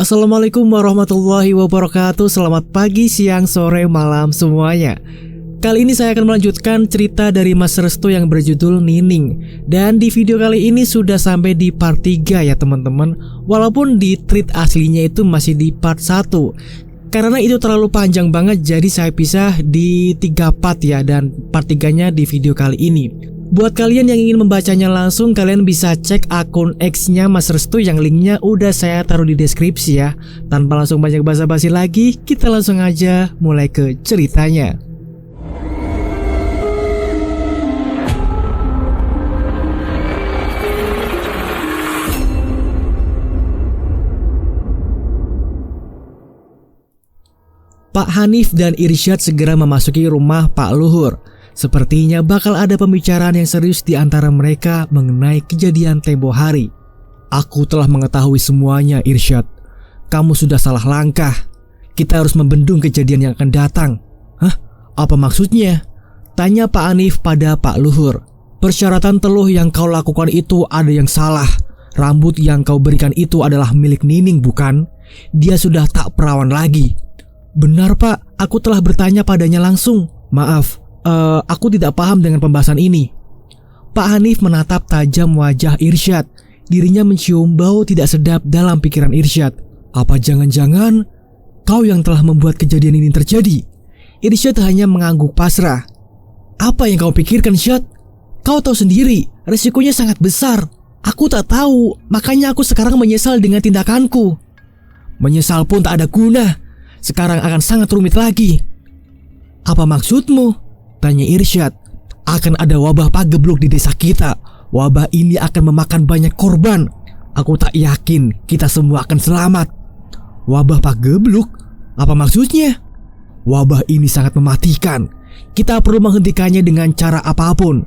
Assalamualaikum warahmatullahi wabarakatuh. Selamat pagi, siang, sore, malam semuanya. Kali ini saya akan melanjutkan cerita dari Mas Restu yang berjudul Nining. Dan di video kali ini sudah sampai di part 3 ya teman-teman. Walaupun di treat aslinya itu masih di part 1. Karena itu terlalu panjang banget, jadi saya pisah di 3 part ya. Dan part 3-nya di video kali ini. Buat kalian yang ingin membacanya langsung, kalian bisa cek akun X-nya Mas Restu yang linknya udah saya taruh di deskripsi ya. Tanpa langsung banyak basa-basi lagi, kita langsung aja mulai ke ceritanya. Pak Hanif dan Irsyad segera memasuki rumah Pak Luhur. Sepertinya bakal ada pembicaraan yang serius di antara mereka mengenai kejadian tempo hari. Aku telah mengetahui semuanya, Irsyad. Kamu sudah salah langkah. Kita harus membendung kejadian yang akan datang. Hah? Apa maksudnya? Tanya Pak Hanif pada Pak Luhur. Persyaratan teluh yang kau lakukan itu ada yang salah. Rambut yang kau berikan itu adalah milik Nining, bukan? Dia sudah tak perawan lagi. Benar, Pak. Aku telah bertanya padanya langsung. Maaf. Aku tidak paham dengan pembahasan ini. Pak Hanif menatap tajam wajah Irsyad. Dirinya mencium bau tidak sedap dalam pikiran Irsyad. Apa jangan-jangan kau yang telah membuat kejadian ini terjadi? Irsyad hanya mengangguk pasrah. Apa yang kau pikirkan, Syad? Kau tahu sendiri, resikonya sangat besar. Aku tak tahu, makanya aku sekarang menyesal dengan tindakanku. Menyesal pun tak ada guna. Sekarang akan sangat rumit lagi. Apa maksudmu? Tanya Irsyad. Akan ada wabah pagebluk di desa kita. Wabah ini akan memakan banyak korban. Aku tak yakin kita semua akan selamat. Wabah pagebluk? Apa maksudnya? Wabah ini sangat mematikan. Kita perlu menghentikannya dengan cara apapun.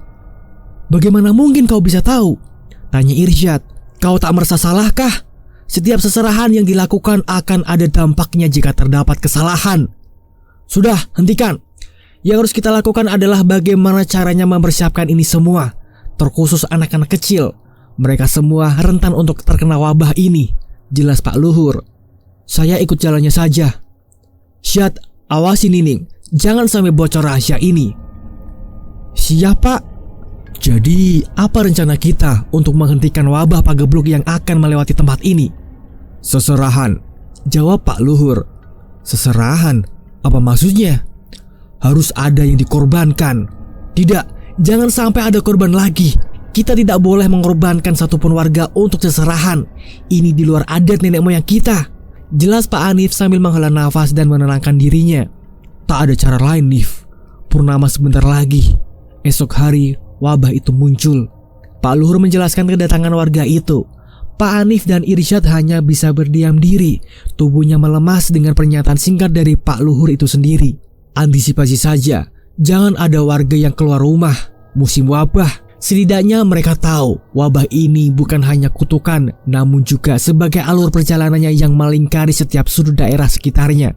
Bagaimana mungkin kau bisa tahu? Tanya Irsyad. Kau tak merasa salahkah? Setiap seserahan yang dilakukan akan ada dampaknya jika terdapat kesalahan. Sudah, hentikan. Yang harus kita lakukan adalah bagaimana caranya mempersiapkan ini semua. Terkhusus anak-anak kecil. Mereka semua rentan untuk terkena wabah ini. Jelas Pak Luhur. Saya ikut jalannya saja. Syad, awasi Nining. Jangan sampai bocor rahasia ini. Siap, Pak. Jadi, apa rencana kita untuk menghentikan wabah pagebluk yang akan melewati tempat ini? Seserahan, jawab Pak Luhur. Seserahan? Apa maksudnya? Harus ada yang dikorbankan. Tidak, jangan sampai ada korban lagi. Kita tidak boleh mengorbankan satupun warga untuk seserahan. Ini di luar adat nenek moyang kita. Jelas Pak Hanif sambil menghela nafas dan menenangkan dirinya. Tak ada cara lain, Nif. Purnama sebentar lagi. Esok hari wabah itu muncul. Pak Luhur menjelaskan kedatangan warga itu. Pak Hanif dan Irsyad hanya bisa berdiam diri. Tubuhnya melemas dengan pernyataan singkat dari Pak Luhur itu sendiri. Antisipasi saja, jangan ada warga yang keluar rumah. Musim wabah, setidaknya mereka tahu wabah ini bukan hanya kutukan, namun juga sebagai alur perjalanannya yang melingkari setiap sudut daerah sekitarnya.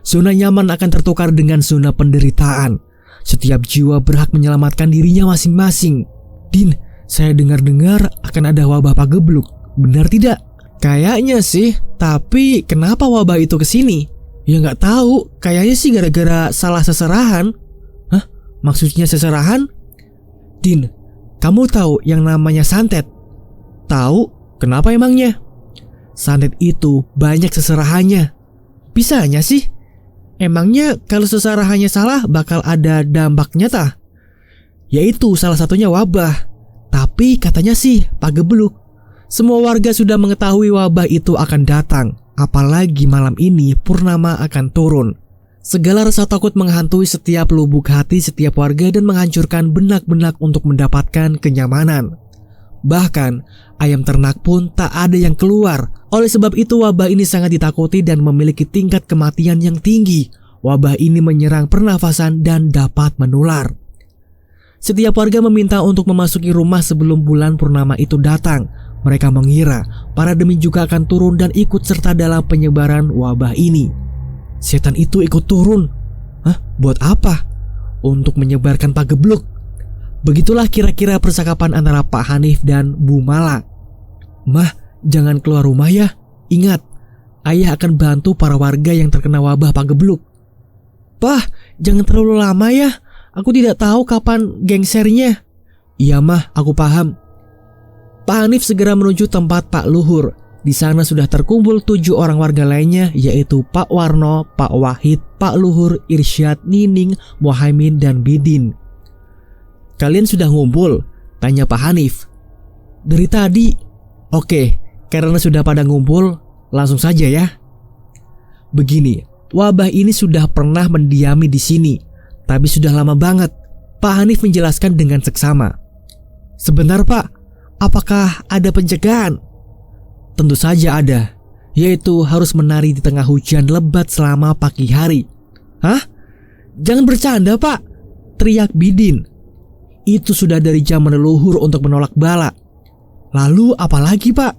Zona nyaman akan tertukar dengan zona penderitaan. Setiap jiwa berhak menyelamatkan dirinya masing-masing. Din, saya dengar-dengar akan ada wabah pagebluk. Benar tidak? Kayaknya sih, tapi kenapa wabah itu kesini? Ya nggak tahu, kayaknya sih gara-gara salah seserahan. Hah? Maksudnya seserahan? Din, kamu tahu yang namanya santet? Tahu? Kenapa emangnya? Santet itu banyak seserahannya. Bisanya sih? Emangnya kalau seserahannya salah bakal ada dampaknya tah? Yaitu salah satunya wabah. Tapi katanya sih pagebluk. Semua warga sudah mengetahui wabah itu akan datang. Apalagi malam ini purnama akan turun. Segala rasa takut menghantui setiap lubuk hati setiap warga dan menghancurkan benak-benak untuk mendapatkan kenyamanan. Bahkan ayam ternak pun tak ada yang keluar. Oleh sebab itu wabah ini sangat ditakuti dan memiliki tingkat kematian yang tinggi. Wabah ini menyerang pernafasan dan dapat menular. Setiap warga meminta untuk memasuki rumah sebelum bulan purnama itu datang. Mereka mengira para demi juga akan turun dan ikut serta dalam penyebaran wabah ini. Setan itu ikut turun. Hah? Buat apa? Untuk menyebarkan pagebluk. Begitulah kira-kira percakapan antara Pak Hanif dan Bu Mala. Mah, jangan keluar rumah ya. Ingat, ayah akan bantu para warga yang terkena wabah pagebluk. Pah, jangan terlalu lama ya. Aku tidak tahu kapan gengsernya. Iya mah, aku paham. Pak Hanif segera menuju tempat Pak Luhur. Di sana sudah terkumpul 7 orang warga lainnya, yaitu Pak Warno, Pak Wahid, Pak Luhur, Irsyad, Nining, Muhaimin, dan Bidin. Kalian sudah ngumpul? Tanya Pak Hanif. Dari tadi. Oke, karena sudah pada ngumpul, langsung saja ya. Begini, wabah ini sudah pernah mendiami di sini, tapi sudah lama banget. Pak Hanif menjelaskan dengan seksama. Sebentar Pak, apakah ada pencegahan? Tentu saja ada, yaitu harus menari di tengah hujan lebat selama pagi hari. Hah? Jangan bercanda Pak, teriak Bidin. Itu sudah dari zaman leluhur untuk menolak bala. Lalu apa lagi Pak?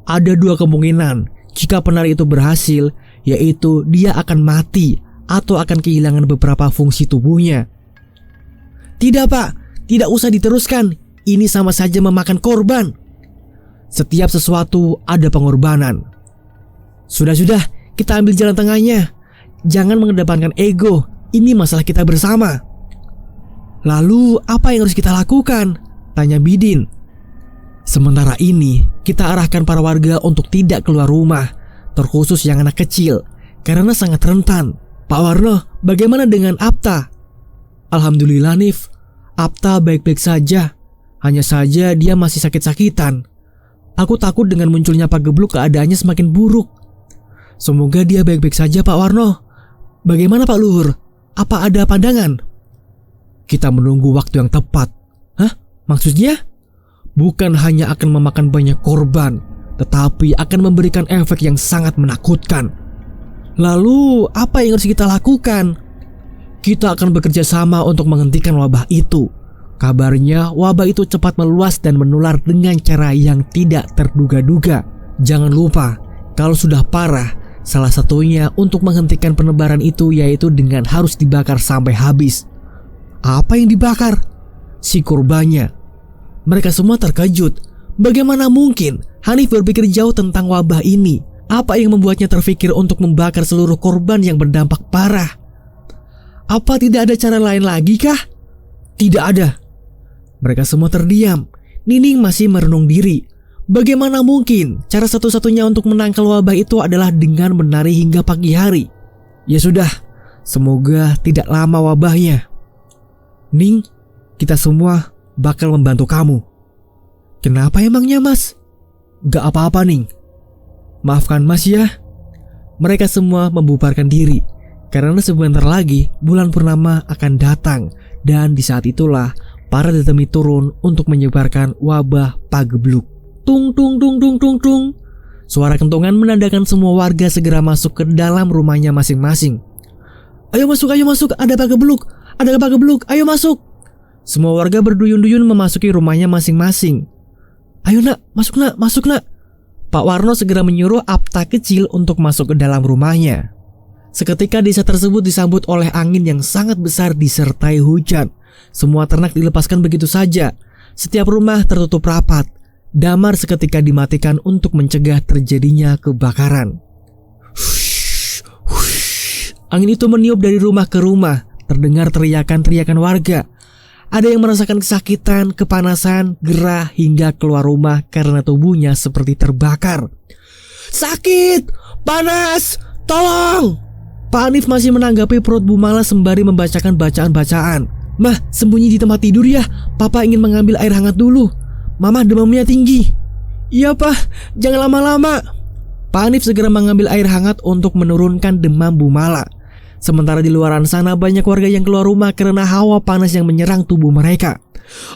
Ada 2 kemungkinan. Jika penari itu berhasil, yaitu dia akan mati atau akan kehilangan beberapa fungsi tubuhnya. Tidak Pak, tidak usah diteruskan. Ini sama saja memakan korban. Setiap sesuatu ada pengorbanan. Sudah, kita ambil jalan tengahnya. Jangan mengedepankan ego. Ini masalah kita bersama. Lalu apa yang harus kita lakukan? Tanya Bidin. Sementara ini kita arahkan para warga untuk tidak keluar rumah, terkhusus yang anak kecil, karena sangat rentan. Pak Warno, bagaimana dengan Apta? Alhamdulillah Nif, Apta baik-baik saja. Hanya saja dia masih sakit-sakitan. Aku takut dengan munculnya pagebluk keadaannya semakin buruk. Semoga dia baik-baik saja Pak Warno. Bagaimana Pak Luhur? Apa ada pandangan? Kita menunggu waktu yang tepat. Hah? Maksudnya? Bukan hanya akan memakan banyak korban, tetapi akan memberikan efek yang sangat menakutkan. Lalu apa yang harus kita lakukan? Kita akan bekerja sama untuk menghentikan wabah itu. Kabarnya wabah itu cepat meluas dan menular dengan cara yang tidak terduga-duga. Jangan lupa, kalau sudah parah, salah satunya untuk menghentikan penebaran itu yaitu dengan harus dibakar sampai habis. Apa yang dibakar? Si korbannya. Mereka semua terkejut. Bagaimana mungkin Hanif berpikir jauh tentang wabah ini? Apa yang membuatnya terfikir untuk membakar seluruh korban yang berdampak parah? Apa tidak ada cara lain lagi kah? Tidak ada. Mereka semua terdiam. Nining masih merenung diri. Bagaimana mungkin cara satu-satunya untuk menangkal wabah itu adalah dengan menari hingga pagi hari? Ya sudah, semoga tidak lama wabahnya. Ning, kita semua bakal membantu kamu. Kenapa emangnya Mas? Gak apa-apa Ning. Maafkan Mas ya. Mereka semua membubarkan diri karena sebentar lagi bulan purnama akan datang. Dan di saat itulah para detemi turun untuk menyebarkan wabah pagebluk. Tung tung tung tung tung tung. Suara kentongan menandakan semua warga segera masuk ke dalam rumahnya masing-masing. Ayo masuk, ada pagebluk, ayo masuk. Semua warga berduyun-duyun memasuki rumahnya masing-masing. Ayo nak, masuk nak. Pak Warno segera menyuruh Apta kecil untuk masuk ke dalam rumahnya. Seketika desa tersebut disambut oleh angin yang sangat besar disertai hujan. Semua ternak dilepaskan begitu saja. Setiap rumah tertutup rapat. Damar seketika dimatikan untuk mencegah terjadinya kebakaran. Angin itu meniup dari rumah ke rumah. Terdengar teriakan-teriakan warga. Ada yang merasakan kesakitan, kepanasan, gerah hingga keluar rumah karena tubuhnya seperti terbakar. Sakit! Panas! Tolong! Pak Hanif masih menanggapi perut Bu Mala sembari membacakan bacaan-bacaan. Mah, sembunyi di tempat tidur ya. Papa ingin mengambil air hangat dulu. Mama demamnya tinggi. Iya Pak, jangan lama-lama. Pak Hanif segera mengambil air hangat untuk menurunkan demam Bu Mala. Sementara di luaran sana banyak warga yang keluar rumah karena hawa panas yang menyerang tubuh mereka.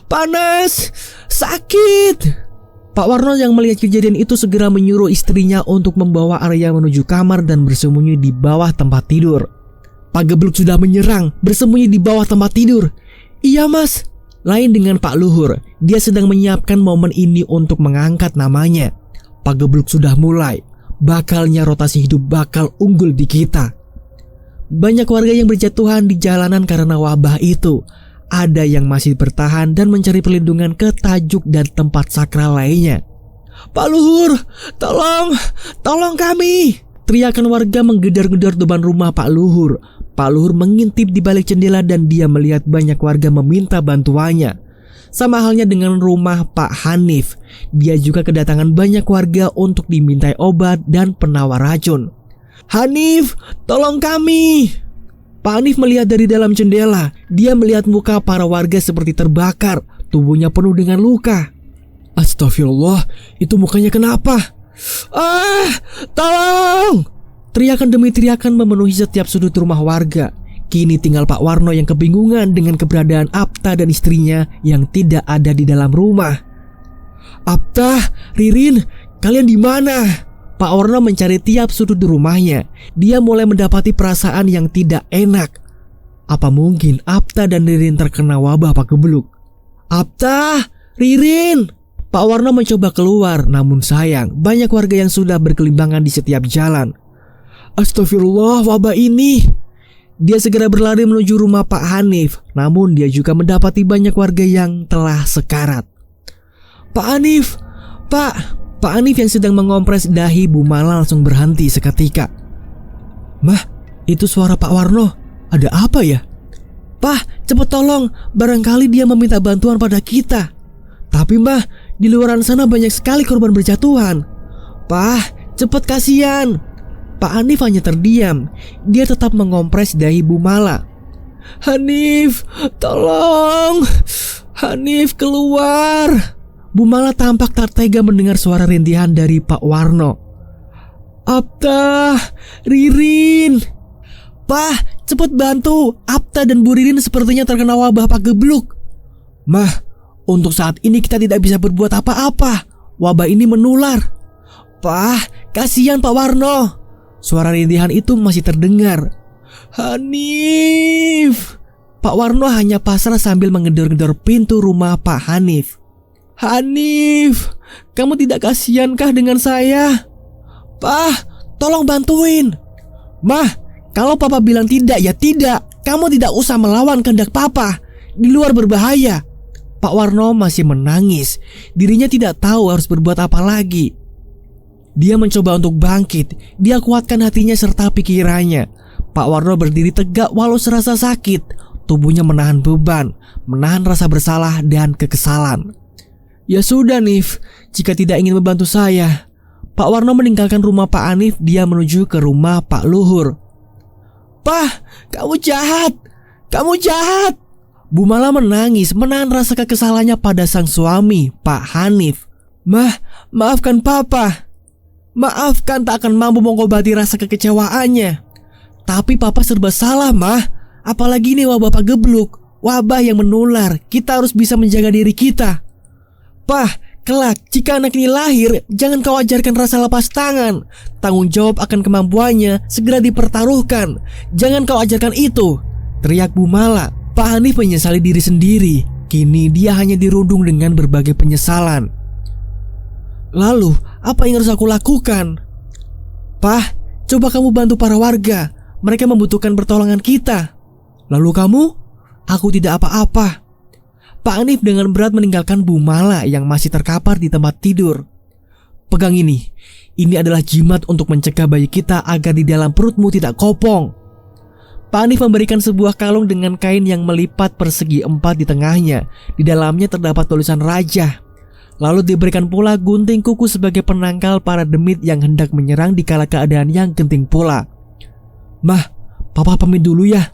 Panas! Sakit! Pak Warno yang melihat kejadian itu segera menyuruh istrinya untuk membawa Arya menuju kamar dan bersembunyi di bawah tempat tidur. Pagebluk sudah menyerang, bersembunyi di bawah tempat tidur. Iya Mas. Lain dengan Pak Luhur, dia sedang menyiapkan momen ini untuk mengangkat namanya. Pagebluk sudah mulai. Bakalnya rotasi hidup bakal unggul di kita. Banyak warga yang berjatuhan di jalanan karena wabah itu. Ada yang masih bertahan dan mencari perlindungan ke tajuk dan tempat sakral lainnya. Pak Luhur, tolong kami!" Teriakan warga menggedor-gedor depan rumah Pak Luhur. Pak Luhur mengintip di balik jendela dan dia melihat banyak warga meminta bantuannya. Sama halnya dengan rumah Pak Hanif, dia juga kedatangan banyak warga untuk dimintai obat dan penawar racun. "Hanif, tolong kami!" Pak Hanif melihat dari dalam jendela. Dia melihat muka para warga seperti terbakar, tubuhnya penuh dengan luka. "Astagfirullah, itu mukanya kenapa? Tolong!" Teriakan demi teriakan memenuhi setiap sudut rumah warga. Kini tinggal Pak Warno yang kebingungan dengan keberadaan Apta dan istrinya yang tidak ada di dalam rumah. "Apta, Ririn, kalian di mana?" Pak Warno mencari tiap sudut di rumahnya. Dia mulai mendapati perasaan yang tidak enak. Apa mungkin Apta dan Ririn terkena wabah pagebluk? "Apta, Ririn!" Pak Warno mencoba keluar, namun sayang banyak warga yang sudah berkelimbangan di setiap jalan. "Astagfirullah, wabah ini!" Dia segera berlari menuju rumah Pak Hanif, namun dia juga mendapati banyak warga yang telah sekarat. "Pak Hanif, Pak Hanif yang sedang mengompres dahi Bu Mala langsung berhenti seketika. "Mah, itu suara Pak Warno. Ada apa ya?" "Pak, cepet tolong, barangkali dia meminta bantuan pada kita." "Tapi Mbah, di luaran sana banyak sekali korban berjatuhan." "Pak, cepet, kasihan." Pak Hanif hanya terdiam. Dia tetap mengompres dahi Bu Mala. "Hanif, tolong! Hanif, keluar!" Bu Mala tampak tak tega mendengar suara rintihan dari Pak Warno. "Apta, Ririn!" "Pak, cepet bantu! Apta dan Bu Ririn sepertinya terkena wabah pagebluk." "Mah, untuk saat ini kita tidak bisa berbuat apa-apa. Wabah ini menular." "Pak, kasihan Pak Warno." Suara rintihan itu masih terdengar. "Hanif!" Pak Warno hanya pasrah sambil menggedor-gedor pintu rumah Pak Hanif. "Hanif, kamu tidak kasihankah dengan saya?" "Pak, tolong bantuin." "Mah, kalau Papa bilang tidak ya tidak. Kamu tidak usah melawan kehendak Papa. Di luar berbahaya." Pak Warno masih menangis. Dirinya tidak tahu harus berbuat apa lagi. Dia mencoba untuk bangkit. Dia kuatkan hatinya serta pikirannya. Pak Warno berdiri tegak walau serasa sakit. Tubuhnya menahan beban, menahan rasa bersalah dan kekesalan. "Ya sudah Nif, jika tidak ingin membantu saya." Pak Warno meninggalkan rumah Pak Hanif. Dia menuju ke rumah Pak Luhur. "Pak, kamu jahat! Kamu jahat!" Bu Mala menangis, menahan rasa kekesalannya pada sang suami, Pak Hanif. "Mah, maafkan Papa. Maafkan tak akan mampu mengobati rasa kekecewaannya. Tapi Papa serba salah, Mah. Apalagi ini wabah pagebluk, wabah yang menular. Kita harus bisa menjaga diri kita. Pah, kelak jika anak ini lahir, jangan kau ajarkan rasa lepas tangan. Tanggung jawab akan kemampuannya segera dipertaruhkan. Jangan kau ajarkan itu," teriak Bu Mala. Pak Hanif menyesali diri sendiri. Kini dia hanya dirundung dengan berbagai penyesalan. "Lalu, apa yang harus aku lakukan?" "Pah, coba kamu bantu para warga. Mereka membutuhkan pertolongan kita." "Lalu kamu?" "Aku tidak apa-apa." Pak Hanif dengan berat meninggalkan Bu Mala yang masih terkapar di tempat tidur. "Pegang ini. Ini adalah jimat untuk mencegah bayi kita agar di dalam perutmu tidak kopong." Pak Hanif memberikan sebuah kalung dengan kain yang melipat persegi 4 di tengahnya. Di dalamnya terdapat tulisan raja. Lalu diberikan pula gunting kuku sebagai penangkal para demit yang hendak menyerang di kala keadaan yang genting pula. "Mah, Papa pamit dulu ya."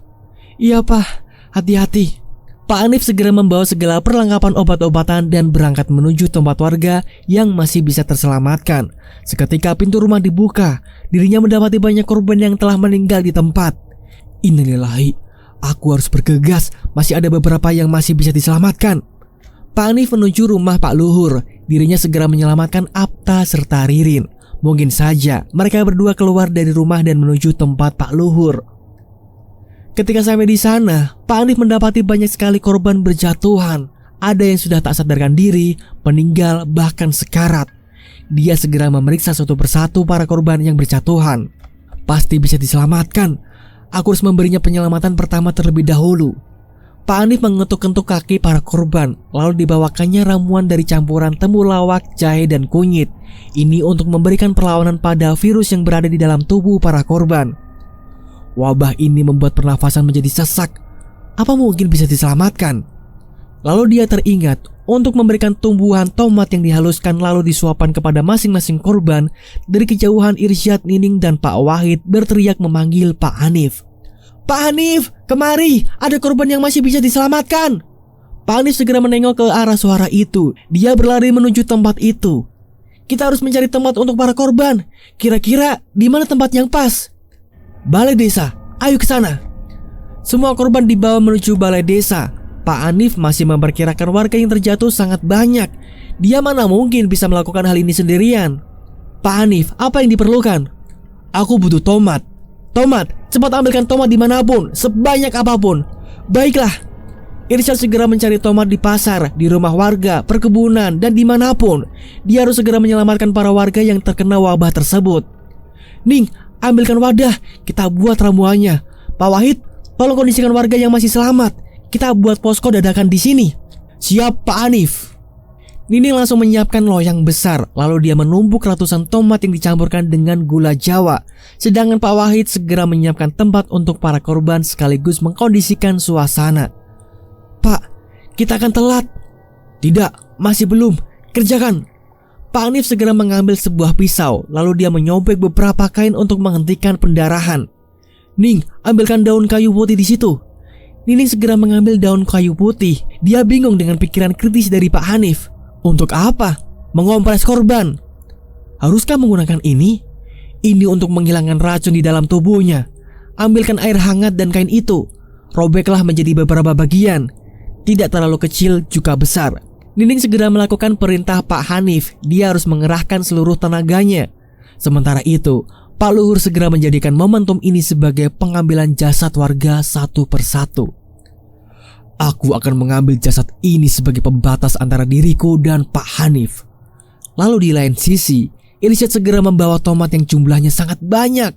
"Iya, Pak. Hati-hati." Pak Hanif segera membawa segala perlengkapan obat-obatan dan berangkat menuju tempat warga yang masih bisa terselamatkan. Seketika pintu rumah dibuka, dirinya mendapati banyak korban yang telah meninggal di tempat. "Innalillahi, aku harus bergegas. Masih ada beberapa yang masih bisa diselamatkan." Pak Hanif menuju rumah Pak Luhur. Dirinya segera menyelamatkan Apta serta Ririn. Mungkin saja mereka berdua keluar dari rumah dan menuju tempat Pak Luhur. Ketika sampai di sana, Pak Hanif mendapati banyak sekali korban berjatuhan. Ada yang sudah tak sadarkan diri, meninggal, bahkan sekarat. Dia segera memeriksa satu persatu para korban yang berjatuhan. "Pasti bisa diselamatkan. Aku harus memberinya penyelamatan pertama terlebih dahulu." Pak Hanif mengetuk-ketuk kaki para korban, lalu dibawakannya ramuan dari campuran temulawak, jahe, dan kunyit. Ini untuk memberikan perlawanan pada virus yang berada di dalam tubuh para korban. Wabah ini membuat pernafasan menjadi sesak. Apa mungkin bisa diselamatkan? Lalu dia teringat untuk memberikan tumbuhan tomat yang dihaluskan lalu disuapkan kepada masing-masing korban. Dari kejauhan Irsyad, Nining, dan Pak Wahid berteriak memanggil Pak Hanif. Pak Hanif, kemari, ada korban yang masih bisa diselamatkan. Pak Hanif segera menengok ke arah suara itu. Dia berlari menuju tempat itu. Kita harus mencari tempat untuk para korban. Kira-kira di mana tempat yang pas? Balai desa, ayo ke sana. Semua korban dibawa menuju balai desa. Pak Hanif masih memperkirakan warga yang terjatuh sangat banyak. Dia mana mungkin bisa melakukan hal ini sendirian. Pak Hanif, apa yang diperlukan? Aku butuh tomat. Tomat, cepat ambilkan tomat dimanapun, sebanyak apapun. Baiklah. Irsyad segera mencari tomat di pasar, di rumah warga, perkebunan, dan dimanapun. Dia harus segera menyelamatkan para warga yang terkena wabah tersebut. Ning, ambilkan wadah, kita buat ramuannya. Pak Wahid, tolong kondisikan warga yang masih selamat. Kita buat posko dadakan di sini. Siap, Pak Hanif. Nining langsung menyiapkan loyang besar, lalu dia menumbuk ratusan tomat yang dicampurkan dengan gula Jawa. Sedangkan Pak Wahid segera menyiapkan tempat untuk para korban sekaligus mengkondisikan suasana. Pak, kita akan telat. Tidak, masih belum. Kerjakan. Pak Hanif segera mengambil sebuah pisau, lalu dia menyobek beberapa kain untuk menghentikan pendarahan. Ning, ambilkan daun kayu putih di situ. Nining segera mengambil daun kayu putih. Dia bingung dengan pikiran kritis dari Pak Hanif. Untuk apa? Mengompres korban. Haruskah menggunakan ini? Ini untuk menghilangkan racun di dalam tubuhnya. Ambilkan air hangat dan kain itu. Robeklah menjadi beberapa bagian. Tidak terlalu kecil juga besar. Nining segera melakukan perintah Pak Hanif. Dia harus mengerahkan seluruh tenaganya. Sementara itu, Pak Luhur segera menjadikan momentum ini sebagai pengambilan jasad warga satu persatu. Aku akan mengambil jasad ini sebagai pembatas antara diriku dan Pak Hanif. Lalu di lain sisi, Irsyad segera membawa tomat yang jumlahnya sangat banyak.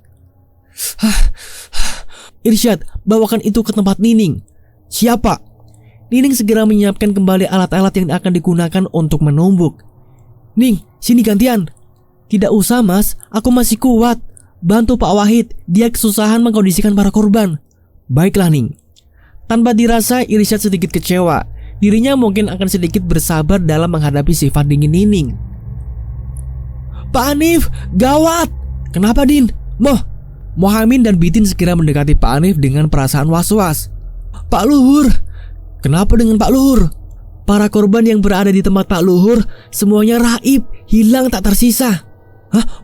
Irsyad, bawakan itu ke tempat Nining. Siapa? Nining segera menyiapkan kembali alat-alat yang akan digunakan untuk menumbuk. Ning, sini gantian. Tidak usah mas, aku masih kuat. Bantu Pak Wahid, dia kesusahan mengkondisikan para korban. Baiklah Ning. Tanpa dirasa, Irsyad sedikit kecewa. Dirinya mungkin akan sedikit bersabar dalam menghadapi sifat dingin Nining. Pak Hanif, gawat. Kenapa Din? Mohamin dan Bitin segera mendekati Pak Hanif dengan perasaan was-was. Pak Luhur. Kenapa dengan Pak Luhur? Para korban yang berada di tempat Pak Luhur semuanya raib, hilang tak tersisa.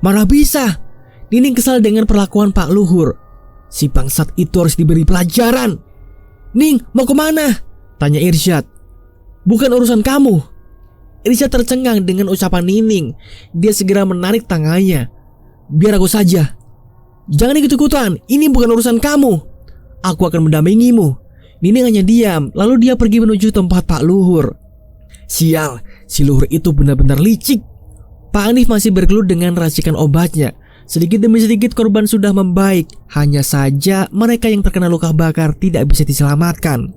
Mana bisa? Nining kesal dengan perlakuan Pak Luhur. Si bangsat itu harus diberi pelajaran. Ning, mau kemana? Tanya Irsyad. Bukan urusan kamu. Irsyad tercengang dengan ucapan Nining. Dia segera menarik tangannya. Biar aku saja. Jangan ikut-ikutan, ini bukan urusan kamu. Aku akan mendampingimu. Nining hanya diam, lalu dia pergi menuju tempat Pak Luhur. Sial, si Luhur itu benar-benar licik. Pak Hanif masih bergelut dengan racikan obatnya. Sedikit demi sedikit korban sudah membaik. Hanya saja mereka yang terkena luka bakar tidak bisa diselamatkan.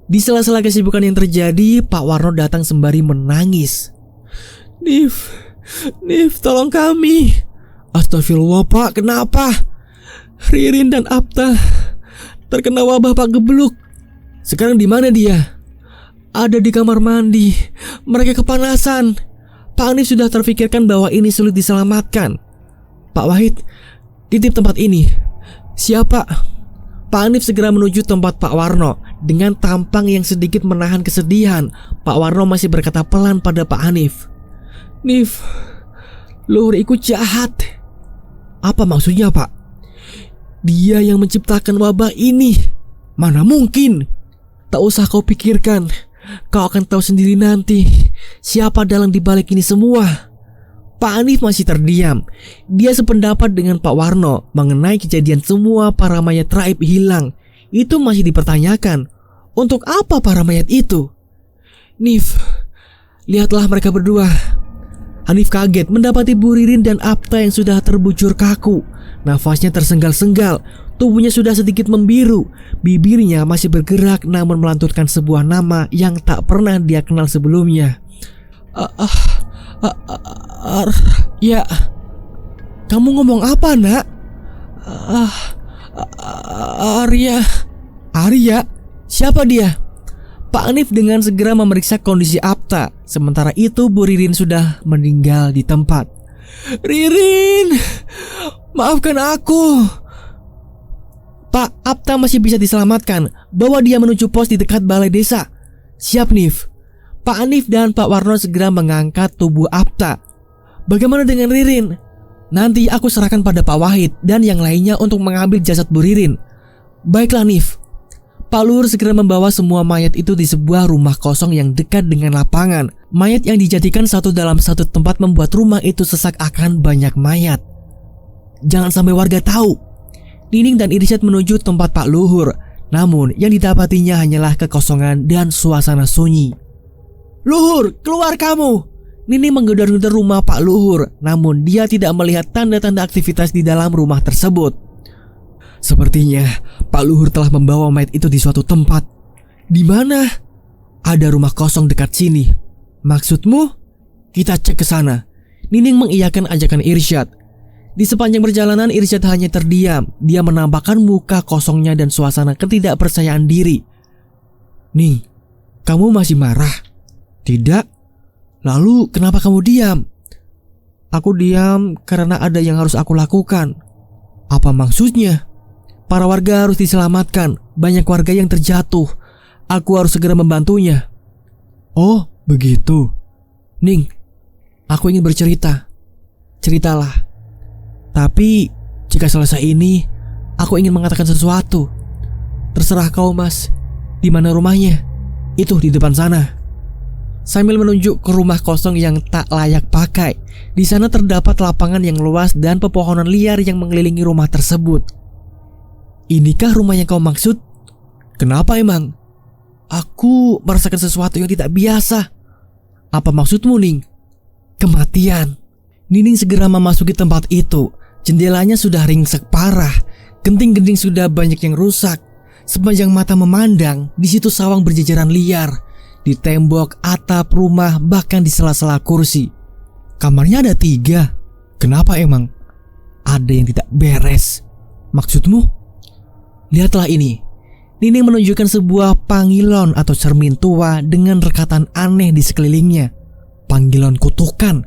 Di sela-sela kesibukan yang terjadi, Pak Warno datang sembari menangis. Nif, tolong kami. Astagfirullah Pak, kenapa? Ririn dan Apta terkena wabah Pak Gebluk. Sekarang di mana dia? Ada di kamar mandi. Mereka kepanasan. Pak Hanif sudah terfikirkan bahwa ini sulit diselamatkan. Pak Wahid, titip tempat ini. Siapa? Pak Hanif segera menuju tempat Pak Warno. Dengan tampang yang sedikit menahan kesedihan, Pak Warno masih berkata pelan pada Pak Hanif. Nif, Luhur ikut jahat. Apa maksudnya Pak? Dia yang menciptakan wabah ini. Mana mungkin? Tak usah kau pikirkan. Kau akan tahu sendiri nanti siapa dalang dibalik ini semua. Pak Hanif masih terdiam. Dia sependapat dengan Pak Warno mengenai kejadian semua para mayat raib hilang. Itu masih dipertanyakan. Untuk apa para mayat itu? Nif, lihatlah mereka berdua. Hanif kaget mendapati Bu Ririn dan Apta yang sudah terbujur kaku. Nafasnya tersenggal-senggal, tubuhnya sudah sedikit membiru. Bibirnya masih bergerak namun melantutkan sebuah nama yang tak pernah dia kenal sebelumnya. Ya. Kamu ngomong apa, Nak? Arya. Arya? Siapa dia? Pak Hanif dengan segera memeriksa kondisi Apta. Sementara itu Bu Ririn sudah meninggal di tempat. Ririn, maafkan aku. Pak, Apta masih bisa diselamatkan. Bawa dia menuju pos di dekat balai desa. Siap, Nif. Pak Hanif dan Pak Warno segera mengangkat tubuh Apta. Bagaimana dengan Ririn? Nanti aku serahkan pada Pak Wahid dan yang lainnya untuk mengambil jasad Bu Ririn. Baiklah, Nif. Pak Luhur segera membawa semua mayat itu di sebuah rumah kosong yang dekat dengan lapangan. Mayat yang dijadikan satu dalam satu tempat membuat rumah itu sesak akan banyak mayat. Jangan sampai warga tahu. Nining dan Irsyad menuju tempat Pak Luhur. Namun yang didapatinya hanyalah kekosongan dan suasana sunyi. Luhur, keluar kamu! Nining menggedor-gedor rumah Pak Luhur. Namun dia tidak melihat tanda-tanda aktivitas di dalam rumah tersebut. Sepertinya Pak Luhur telah membawa mayat itu di suatu tempat. Di mana? Ada rumah kosong dekat sini. Maksudmu? Kita cek ke sana. Nining mengiyakan ajakan Irsyad. Di sepanjang perjalanan Irsyad hanya terdiam. Dia menampakkan muka kosongnya dan suasana ketidakpercayaan diri. Ning, kamu masih marah? Tidak. Lalu kenapa kamu diam? Aku diam karena ada yang harus aku lakukan. Apa maksudnya? Para warga harus diselamatkan. Banyak warga yang terjatuh. Aku harus segera membantunya. Oh, begitu. Ning, aku ingin bercerita. Ceritalah. Tapi jika selesai ini, aku ingin mengatakan sesuatu. Terserah kau, Mas. Di mana rumahnya? Itu di depan sana. Sambil menunjuk ke rumah kosong yang tak layak pakai. Di sana terdapat lapangan yang luas dan pepohonan liar yang mengelilingi rumah tersebut. Inikah rumah yang kau maksud? Kenapa emang? Aku merasakan sesuatu yang tidak biasa. Apa maksudmu, Ning? Kematian. Nining segera memasuki tempat itu. Jendelanya sudah ringsek parah. Genting-genting sudah banyak yang rusak. Sepanjang mata memandang, di situ sawang berjejeran liar. Di tembok, atap rumah, bahkan di sela-sela kursi. Kamarnya ada 3. Kenapa emang? Ada yang tidak beres. Maksudmu? Lihatlah ini. Nining menunjukkan sebuah pangilon atau cermin tua dengan rekatan aneh di sekelilingnya. Pangilon kutukan.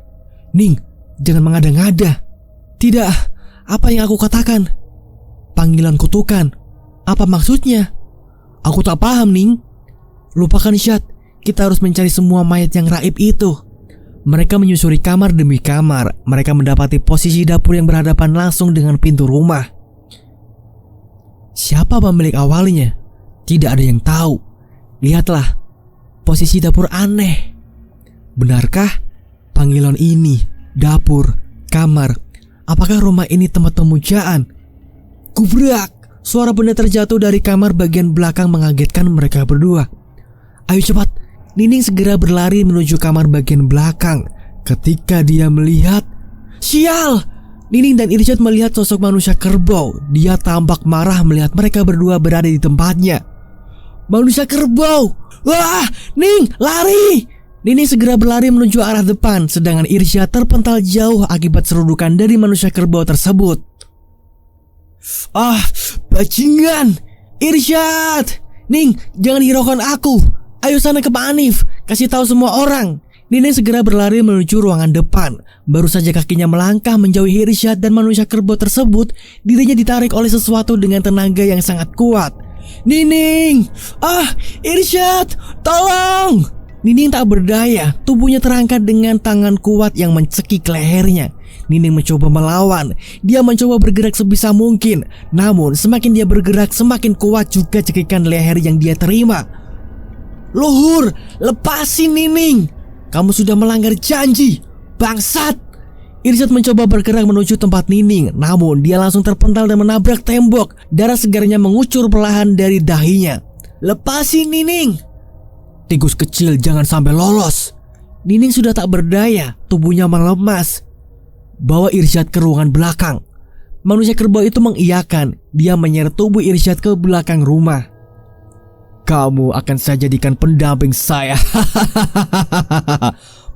Ning, jangan mengada-ngada. Tidak, apa yang aku katakan? Panggilan kutukan. Apa maksudnya? Aku tak paham, Ning. Lupakan, Syad. Kita harus mencari semua mayat yang raib itu. Mereka menyusuri kamar demi kamar. Mereka mendapati posisi dapur yang berhadapan langsung dengan pintu rumah. Siapa pemilik awalnya? Tidak ada yang tahu. Lihatlah, posisi dapur aneh. Benarkah panggilan ini, dapur, kamar? Apakah rumah ini tempat pemujaan? Kubrak! Suara benda terjatuh dari kamar bagian belakang mengagetkan mereka berdua. Ayo cepat! Nining segera berlari menuju kamar bagian belakang. Ketika dia melihat, sial! Nining dan Irsyad melihat sosok manusia kerbau. Dia tampak marah melihat mereka berdua berada di tempatnya. Manusia kerbau! Wah! Ning, lari! Nining segera berlari menuju arah depan. Sedangkan Irsyad terpental jauh akibat serudukan dari manusia kerbau tersebut. Ah, bajingan! Irsyad! Ning, jangan hiraukan aku. Ayo sana ke Pak Hanif. Kasih tahu semua orang. Nining segera berlari menuju ruangan depan. Baru saja kakinya melangkah menjauhi Irsyad dan manusia kerbau tersebut, dirinya ditarik oleh sesuatu dengan tenaga yang sangat kuat. Nining! Ah, Irsyad! Tolong! Nining tak berdaya. Tubuhnya terangkat dengan tangan kuat yang mencekik lehernya. Nining mencoba melawan. Dia mencoba bergerak sebisa mungkin. Namun semakin dia bergerak, semakin kuat juga cekikan leher yang dia terima. Luhur, lepasin Nining! Kamu sudah melanggar janji, bangsat! Irsyad mencoba bergerak menuju tempat Nining. Namun dia langsung terpental dan menabrak tembok. Darah segarnya mengucur perlahan dari dahinya. Lepasin Nining! Tikus kecil, jangan sampai lolos! Nining sudah tak berdaya, tubuhnya melemas. Bawa Irsyad ke ruangan belakang. Manusia kerbau itu mengiyakan. Dia menyeret tubuh Irsyad ke belakang rumah. Kamu akan saya jadikan pendamping saya.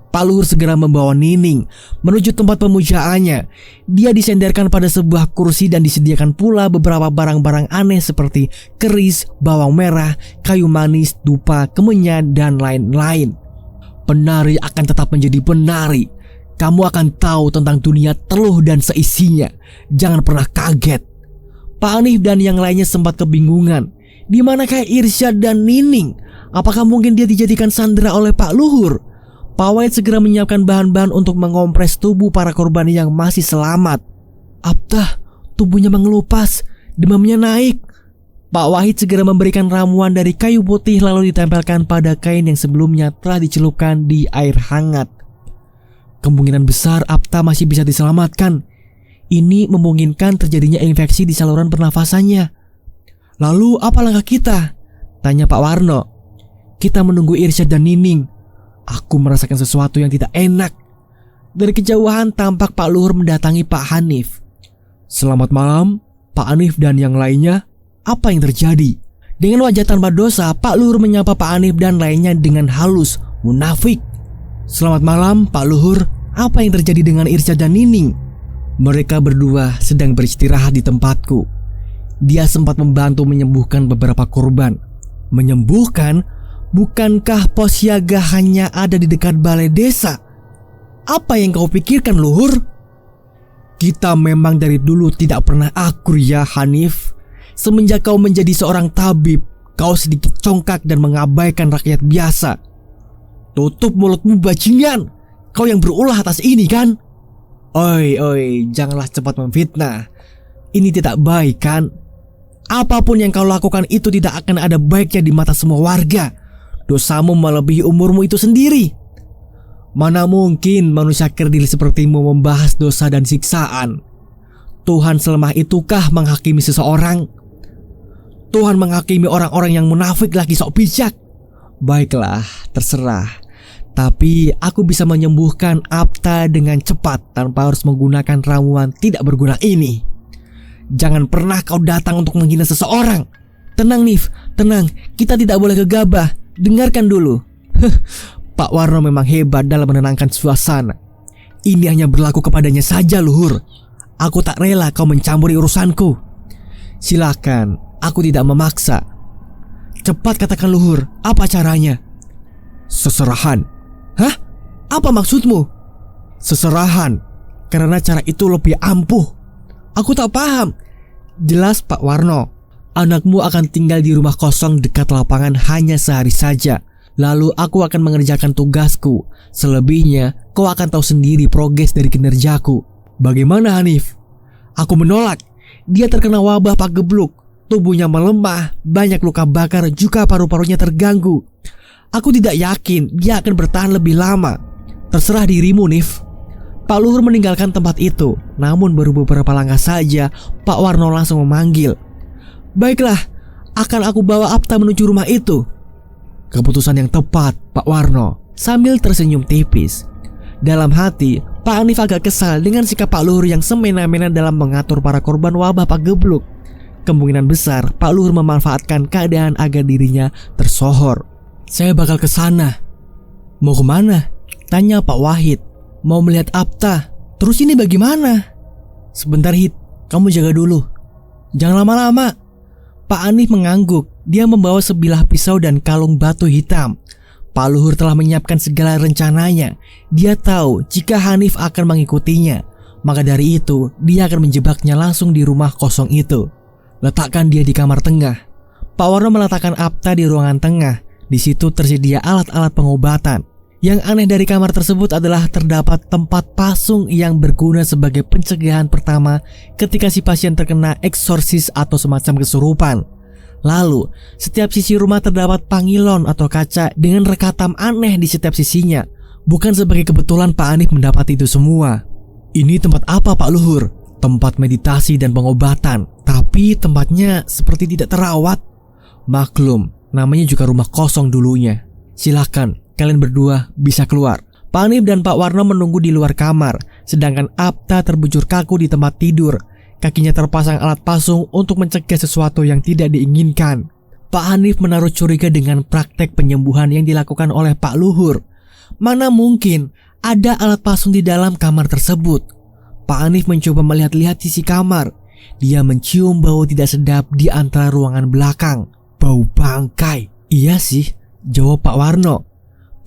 Pak Luhur segera membawa Nining menuju tempat pemujaannya. Dia disenderkan pada sebuah kursi dan disediakan pula beberapa barang-barang aneh seperti keris, bawang merah, kayu manis, dupa, kemenyan, dan lain-lain. Penari akan tetap menjadi penari. Kamu akan tahu tentang dunia teluh dan seisinya. Jangan pernah kaget. Pak Hanif dan yang lainnya sempat kebingungan. Di manakah Irsyad dan Nining? Apakah mungkin dia dijadikan sandera oleh Pak Luhur? Pak Wahid segera menyiapkan bahan-bahan untuk mengompres tubuh para korban yang masih selamat. Aptah, tubuhnya mengelupas, demamnya naik. Pak Wahid segera memberikan ramuan dari kayu putih lalu ditempelkan pada kain yang sebelumnya telah dicelupkan di air hangat. Kemungkinan besar Apta masih bisa diselamatkan. Ini memungkinkan terjadinya infeksi di saluran pernafasannya. Lalu apa langkah kita? Tanya Pak Warno. Kita menunggu Irsyad dan Nining. Aku merasakan sesuatu yang tidak enak. Dari kejauhan tampak Pak Luhur mendatangi Pak Hanif. Selamat malam, Pak Hanif dan yang lainnya. Apa yang terjadi? Dengan wajah tanpa dosa, Pak Luhur menyapa Pak Hanif dan lainnya dengan halus, munafik. Selamat malam, Pak Luhur. Apa yang terjadi dengan Irsyad dan Nining? Mereka berdua sedang beristirahat di tempatku. Dia sempat membantu menyembuhkan beberapa korban. Menyembuhkan? Bukankah pos siaga hanya ada di dekat balai desa? Apa yang kau pikirkan, Luhur? Kita memang dari dulu tidak pernah akur ya, Hanif. Semenjak kau menjadi seorang tabib, kau sedikit congkak dan mengabaikan rakyat biasa. Tutup mulutmu bajingan. Kau yang berulah atas ini kan? Oi, janganlah cepat memfitnah. Ini tidak baik kan? Apapun yang kau lakukan itu tidak akan ada baiknya di mata semua warga. Dosamu melebihi umurmu itu sendiri. Mana mungkin manusia kerdil sepertimu membahas dosa dan siksaan? Tuhan selemah itukah menghakimi seseorang? Tuhan menghakimi orang-orang yang munafik lagi sok bijak. Baiklah, terserah. Tapi aku bisa menyembuhkan Apta dengan cepat tanpa harus menggunakan ramuan tidak berguna ini. Jangan pernah kau datang untuk menghina seseorang. Tenang Nif, tenang. Kita tidak boleh gegabah. Dengarkan dulu. Pak Warno memang hebat dalam menenangkan suasana. Ini hanya berlaku kepadanya saja, Luhur. Aku tak rela kau mencampuri urusanku. Silakan, aku tidak memaksa. Cepat katakan, Luhur, apa caranya? Seserahan. Hah? Apa maksudmu? Seserahan. Karena cara itu lebih ampuh. Aku tak paham. Jelas Pak Warno. Anakmu akan tinggal di rumah kosong dekat lapangan hanya sehari saja. Lalu aku akan mengerjakan tugasku. Selebihnya kau akan tahu sendiri progres dari kinerjaku. Bagaimana Hanif? Aku menolak. Dia terkena wabah Pak Gebluk. Tubuhnya melemah, banyak luka bakar, juga paru-parunya terganggu. Aku tidak yakin dia akan bertahan lebih lama. Terserah dirimu, Nif. Pak Luhur meninggalkan tempat itu. Namun baru beberapa langkah saja Pak Warno langsung memanggil. Baiklah, akan aku bawa Apta menuju rumah itu. Keputusan yang tepat, Pak Warno. Sambil tersenyum tipis. Dalam hati, Pak Hanif agak kesal dengan sikap Pak Luhur yang semena-mena dalam mengatur para korban wabah Pak Gebluk. Kemungkinan besar Pak Luhur memanfaatkan keadaan agar dirinya tersohor. Saya bakal ke sana. Mau kemana? Tanya Pak Wahid. Mau melihat Apta. Terus ini bagaimana? Sebentar Hid, kamu jaga dulu. Jangan lama-lama. Pak Hanif mengangguk. Dia membawa sebilah pisau dan kalung batu hitam. Pak Luhur telah menyiapkan segala rencananya. Dia tahu jika Hanif akan mengikutinya. Maka dari itu, dia akan menjebaknya langsung di rumah kosong itu. Letakkan dia di kamar tengah. Pak Warno meletakkan Apta di ruangan tengah. Di situ tersedia alat-alat pengobatan. Yang aneh dari kamar tersebut adalah terdapat tempat pasung yang berguna sebagai pencegahan pertama ketika si pasien terkena eksorsis atau semacam kesurupan. Lalu, setiap sisi rumah terdapat pangilon atau kaca dengan rekatam aneh di setiap sisinya. Bukan sebagai kebetulan Pak Hanif mendapat itu semua. Ini tempat apa Pak Luhur? Tempat meditasi dan pengobatan. Tapi tempatnya seperti tidak terawat. Maklum, namanya juga rumah kosong dulunya. Silakan, kalian berdua bisa keluar. Pak Hanif dan Pak Warno menunggu di luar kamar, sedangkan Apta terbujur kaku di tempat tidur. Kakinya terpasang alat pasung untuk mencegah sesuatu yang tidak diinginkan. Pak Hanif menaruh curiga dengan praktek penyembuhan yang dilakukan oleh Pak Luhur. Mana mungkin ada alat pasung di dalam kamar tersebut. Pak Hanif mencoba melihat-lihat sisi kamar. Dia mencium bau tidak sedap di antara ruangan belakang. Bau bangkai. Iya sih, jawab Pak Warno.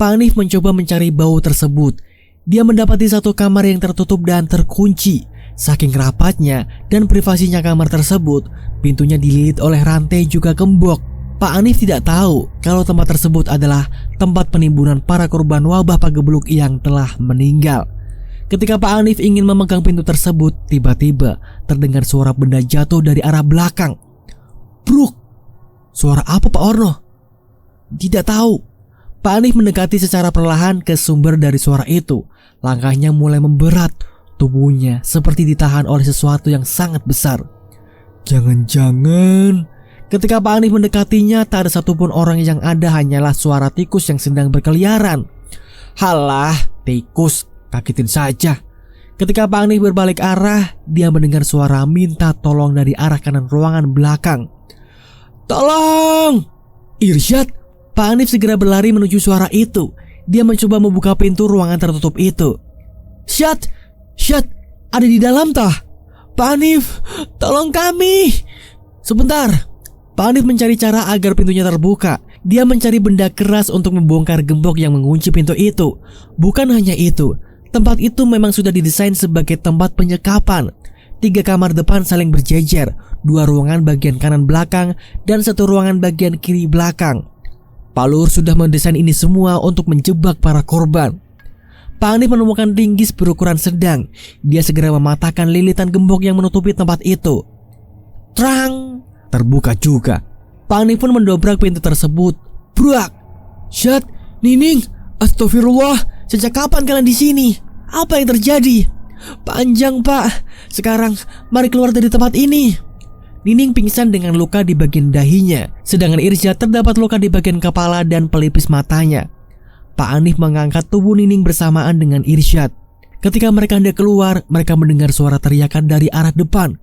Pak Hanif mencoba mencari bau tersebut. Dia mendapati satu kamar yang tertutup dan terkunci. Saking rapatnya dan privasinya kamar tersebut, pintunya dililit oleh rantai juga gembok. Pak Hanif tidak tahu kalau tempat tersebut adalah tempat penimbunan para korban wabah pagebluk yang telah meninggal. Ketika Pak Hanif ingin memegang pintu tersebut, tiba-tiba terdengar suara benda jatuh dari arah belakang. Bruk! Suara apa Pak Warno? Tidak tahu. Pak Hanif mendekati secara perlahan ke sumber dari suara itu. Langkahnya mulai memberat. Tubuhnya seperti ditahan oleh sesuatu yang sangat besar. Jangan-jangan. Ketika Pak Hanif mendekatinya, tak ada satupun orang yang ada, hanyalah suara tikus yang sedang berkeliaran. Halah, tikus, kagetin saja. Ketika Pak Hanif berbalik arah, dia mendengar suara minta tolong dari arah kanan ruangan belakang. Tolong! Irsyad! Pak Hanif segera berlari menuju suara itu. Dia mencoba membuka pintu ruangan tertutup itu. Syad! Syad! Ada di dalam tah? Pak Hanif! Tolong kami! Sebentar! Pak Hanif mencari cara agar pintunya terbuka. Dia mencari benda keras untuk membongkar gembok yang mengunci pintu itu. Bukan hanya itu, tempat itu memang sudah didesain sebagai tempat penyekapan. 3 kamar depan saling berjejer, 2 ruangan bagian kanan belakang, dan 1 ruangan bagian kiri belakang. Pak Luhur sudah mendesain ini semua untuk menjebak para korban. Pak Hanif menemukan linggis berukuran sedang. Dia segera mematahkan lilitan gembok yang menutupi tempat itu. Trang! Terbuka juga. Pak Hanif pun mendobrak pintu tersebut. Brak! Syad! Nining! Astagfirullah! Sejak kapan kalian di sini? Apa yang terjadi? Panjang Pak. Sekarang mari keluar dari tempat ini. Nining pingsan dengan luka di bagian dahinya, sedangkan Irsyad terdapat luka di bagian kepala dan pelipis matanya. Pak Hanif mengangkat tubuh Nining bersamaan dengan Irsyad. Ketika mereka hendak keluar, mereka mendengar suara teriakan dari arah depan.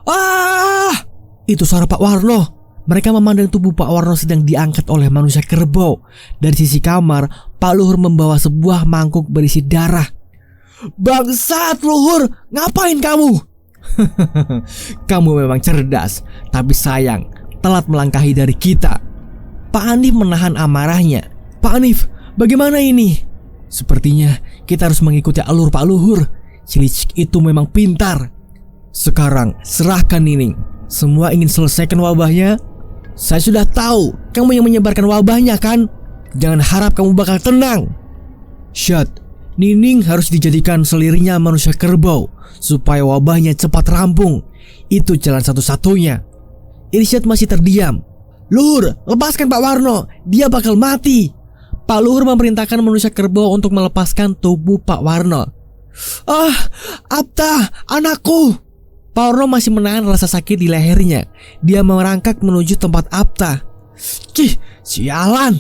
Ah! Itu suara Pak Warno. Mereka memandang tubuh Pak Warno sedang diangkat oleh manusia kerbau. Dari sisi kamar, Pak Luhur membawa sebuah mangkuk berisi darah. Bangsat Luhur, ngapain kamu? Kamu memang cerdas, tapi sayang, telat melangkahi dari kita. Pak Hanif menahan amarahnya. Pak Hanif, bagaimana ini? Sepertinya kita harus mengikuti alur Pak Luhur. Si licik itu memang pintar. Sekarang serahkan Nining. Semua ingin selesaikan wabahnya. Saya sudah tahu kamu yang menyebarkan wabahnya kan. Jangan harap kamu bakal tenang. Syad, Nining harus dijadikan selirinya manusia kerbau supaya wabahnya cepat rampung. Itu jalan satu-satunya. Irsyad masih terdiam. Luhur, lepaskan Pak Warno. Dia bakal mati. Pak Luhur memerintahkan manusia kerbau untuk melepaskan tubuh Pak Warno. Ah, Apta, anakku. Pak Warno masih menahan rasa sakit di lehernya. Dia merangkak menuju tempat Apta. Cih, sialan.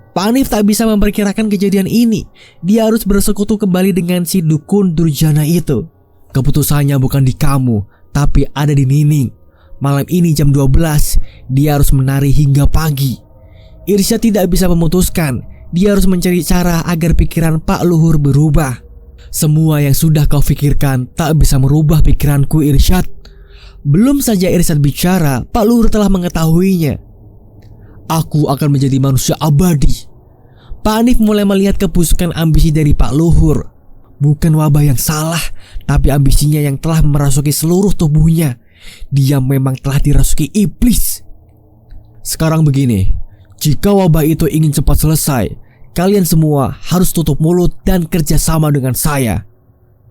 Pak Hanif tak bisa memperkirakan kejadian ini. Dia harus bersekutu kembali dengan si dukun durjana itu. Keputusannya bukan di kamu, tapi ada di Nining. Malam ini jam 12, dia harus menari hingga pagi. Irsyad tidak bisa memutuskan. Dia harus mencari cara agar pikiran Pak Luhur berubah. Semua yang sudah kau pikirkan tak bisa merubah pikiranku, Irsyad. Belum saja Irsyad bicara, Pak Luhur telah mengetahuinya. Aku akan menjadi manusia abadi. Pak Hanif mulai melihat kebusukan ambisi dari Pak Luhur. Bukan wabah yang salah, tapi ambisinya yang telah merasuki seluruh tubuhnya. Dia memang telah dirasuki iblis. Sekarang begini, jika wabah itu ingin cepat selesai, kalian semua harus tutup mulut dan kerjasama dengan saya.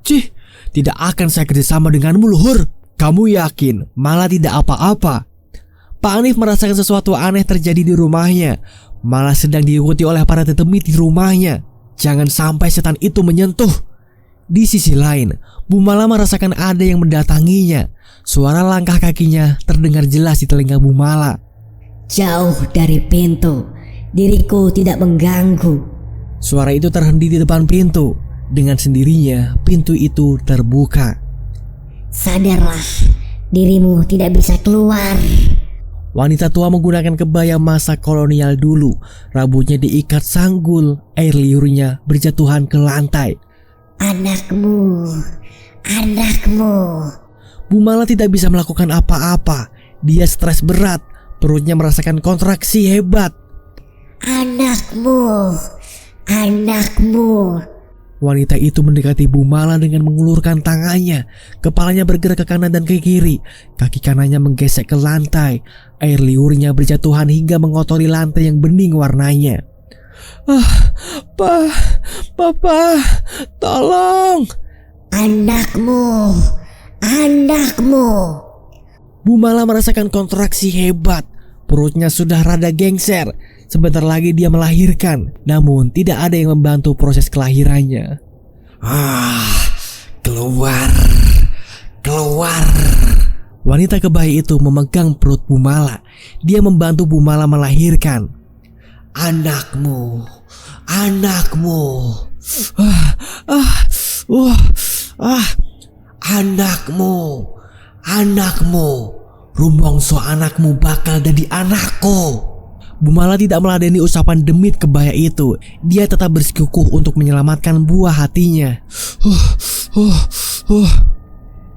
Cih, tidak akan saya kerjasama denganmu Luhur. Kamu yakin malah tidak apa-apa? Pak Hanif merasakan sesuatu aneh terjadi di rumahnya. Malah sedang diikuti oleh para tetemit di rumahnya. Jangan sampai setan itu menyentuh. Di sisi lain, Bu Mala merasakan ada yang mendatanginya. Suara langkah kakinya terdengar jelas di telinga Bu Mala. Jauh dari pintu, diriku tidak mengganggu. Suara itu terhenti di depan pintu. Dengan sendirinya pintu itu terbuka. Sadarlah, dirimu tidak bisa keluar. Wanita tua menggunakan kebaya masa kolonial dulu. Rambutnya diikat sanggul, air liurnya berjatuhan ke lantai. Anakmu. Bu Mala tidak bisa melakukan apa-apa. Dia stres berat, perutnya merasakan kontraksi hebat. Anakmu. Wanita itu mendekati Bu Mala dengan mengulurkan tangannya. Kepalanya bergerak ke kanan dan ke kiri. Kaki kanannya menggesek ke lantai. Air liurnya berjatuhan hingga mengotori lantai yang bening warnanya. Papa, tolong. Anakmu. Bu Mala merasakan kontraksi hebat. Perutnya sudah rada gengser. Sebentar lagi dia melahirkan, namun tidak ada yang membantu proses kelahirannya. Keluar. Wanita kebaya itu memegang perut Bu Mala. Dia membantu Bu Mala Melahirkan. Anakmu. Anakmu. Rumongso anakmu bakal jadi anakku. Bu Mala tidak meladeni ucapan demit kebaya itu. Dia tetap bersikukuh untuk menyelamatkan buah hatinya.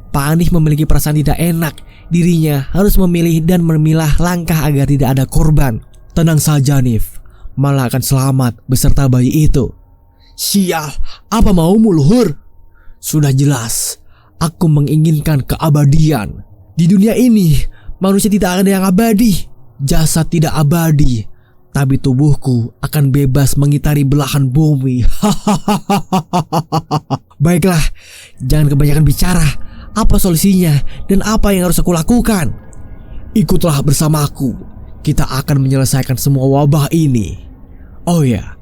Pak Hanif memiliki perasaan tidak enak. Dirinya harus memilih dan memilah langkah agar tidak ada korban. Tenang saja Hanif, Mala akan selamat beserta bayi itu. Sial, apa maumu Luhur? Sudah jelas, aku menginginkan keabadian. Di dunia ini, manusia tidak ada yang abadi. Jasad tidak abadi, tapi tubuhku akan bebas mengitari belahan bumi. Baiklah, jangan kebanyakan bicara. Apa solusinya dan apa yang harus aku lakukan? Ikutlah bersamaku. Kita akan menyelesaikan semua wabah ini. Oh ya,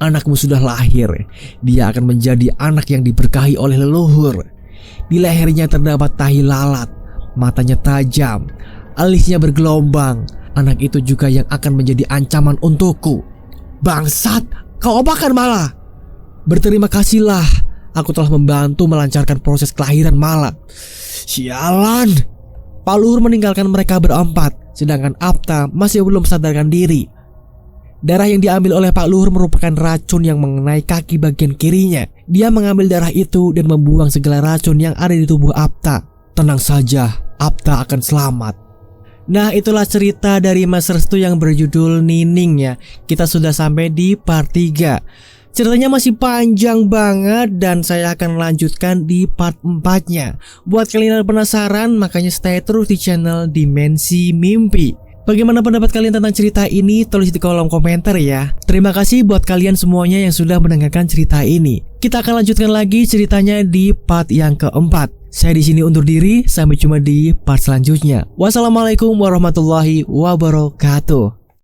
anakmu sudah lahir. Dia akan menjadi anak yang diberkahi oleh leluhur. Di lehernya terdapat tahi lalat, matanya tajam, alisnya bergelombang. Anak itu juga yang akan menjadi ancaman untukku. Bangsat, kau apakan Mala? Berterima kasihlah, aku telah membantu melancarkan proses kelahiran Mala. Sialan. Pak Luhur meninggalkan mereka berempat, sedangkan Apta masih belum sadarkan diri. Darah yang diambil oleh Pak Luhur merupakan racun yang mengenai kaki bagian kirinya. Dia mengambil darah itu dan membuang segala racun yang ada di tubuh Apta. Tenang saja, Apta akan selamat. Nah, itulah cerita dari Mas Restu yang berjudul Nining ya. Kita sudah sampai di part 3. Ceritanya masih panjang banget dan saya akan lanjutkan di part 4-nya. Buat kalian yang penasaran, makanya stay terus di channel Dimensi Mimpi. Bagaimana pendapat kalian tentang cerita ini? Tulis di kolom komentar ya. Terima kasih buat kalian semuanya yang sudah mendengarkan cerita ini. Kita akan lanjutkan lagi ceritanya di part yang keempat. Saya di sini undur diri, sampai jumpa di part selanjutnya. Wassalamualaikum warahmatullahi wabarakatuh.